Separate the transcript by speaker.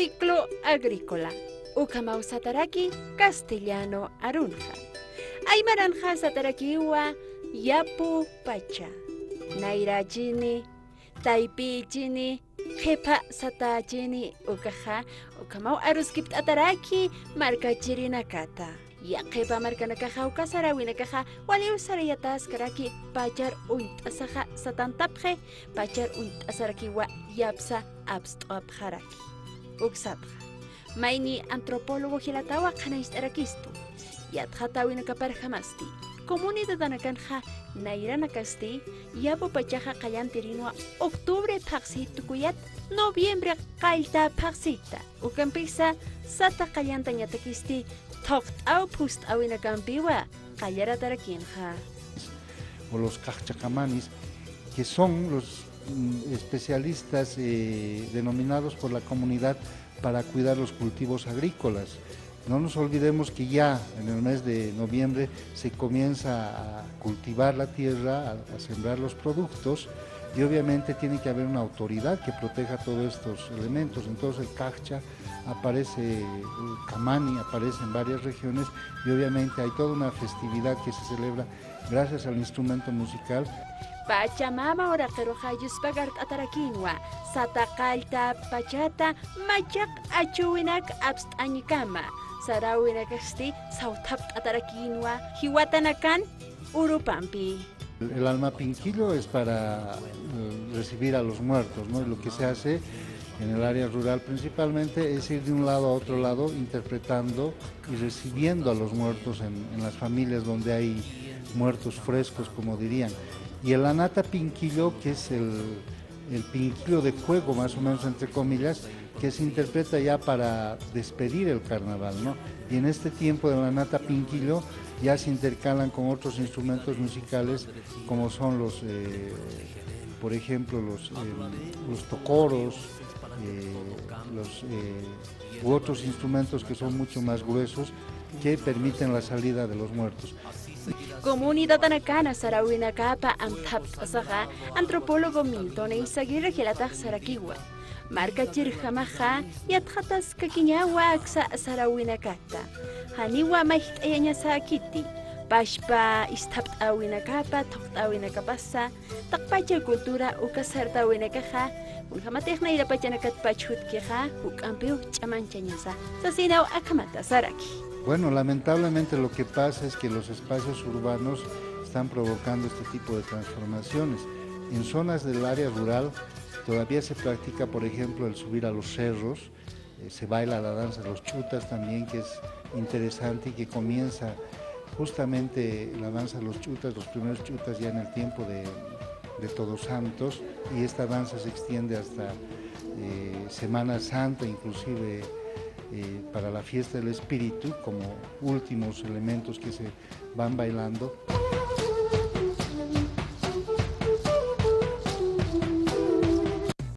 Speaker 1: Ciclo agrícola. Ukamau sataraki castellano arunja. Aymaranja satarakiwa yapu pacha. Nairajini, taipijini, jepa satajini ukaja. Ukamau aruskipt ataraki markachirinakata. Ya jepa markanakaja ukasarawinakaja wali usarayatas karaki pajar asaja satantapje pajar asarakiwa yapsa abstopjaraki. Uksatja. Maini antropólogo hilatawa kanaistaраkistu. Yatjatawinakaparjamasti. Comunidad anakanja nairanakasti. Yapo pachaja kayantirinua octubre paxi-tukuyat. Noviembre kailta paxita. Ukampisa sata kayanta ñatakisti. Toqt'aw pust'awinakampiwa qallaratarakinja.
Speaker 2: O los cachacamanis, que son los especialistas denominados por la comunidad para cuidar los cultivos agrícolas. No nos olvidemos que ya en el mes de noviembre se comienza a cultivar la tierra, a sembrar los productos, y obviamente tiene que haber una autoridad que proteja todos estos elementos. Entonces el cacha aparece, el camani aparece en varias regiones, y obviamente hay toda una festividad que se celebra gracias al instrumento musical.
Speaker 1: Pachamama oraqeroja yuspagart atarakinwa, satakalta pachata machak achuwinak abst'añikama, sarawinakasti sautapt atarakinwa, hiwatanakan urupampi.
Speaker 2: El alma pinquillo es para recibir a los muertos, ¿no? Lo que se hace en el área rural principalmente es ir de un lado a otro lado interpretando y recibiendo a los muertos en las familias donde hay muertos frescos, como dirían. Y el anata pinquillo, que es el pinquillo de juego, más o menos entre comillas, que se interpreta ya para despedir el carnaval, ¿no? Y en este tiempo del anata pinquillo ya se intercalan con otros instrumentos musicales, como son los, por ejemplo, los tocoros, u otros instrumentos que son mucho más gruesos, que permiten la salida de los muertos.
Speaker 1: Comunidad anakana sarawinakapa amtaptasaja, antropólogo Milton Eizaguirre Gilataj Sarakiwa. Marca chirjamaja yatjatas kakiñawa aksa sarawinakata. Haniwa maihtayañasakiti. Pashpa istaptawinakapa, toqtawinakapasa, takpacha cultura ukasartawinakaja, ulhamatejna irapachanakat pachutkeja, ukampiu chamanchañasa, sasinao akamata saraki.
Speaker 2: Bueno, lamentablemente lo que pasa es que los espacios urbanos están provocando este tipo de transformaciones. En zonas del área rural todavía se practica, por ejemplo, el subir a los cerros, se baila la danza de los chutas también, que es interesante y que comienza justamente la danza de los chutas, los primeros chutas ya en el tiempo de Todos Santos, y esta danza se extiende hasta Semana Santa, inclusive para la fiesta del espíritu, como últimos elementos que se van bailando.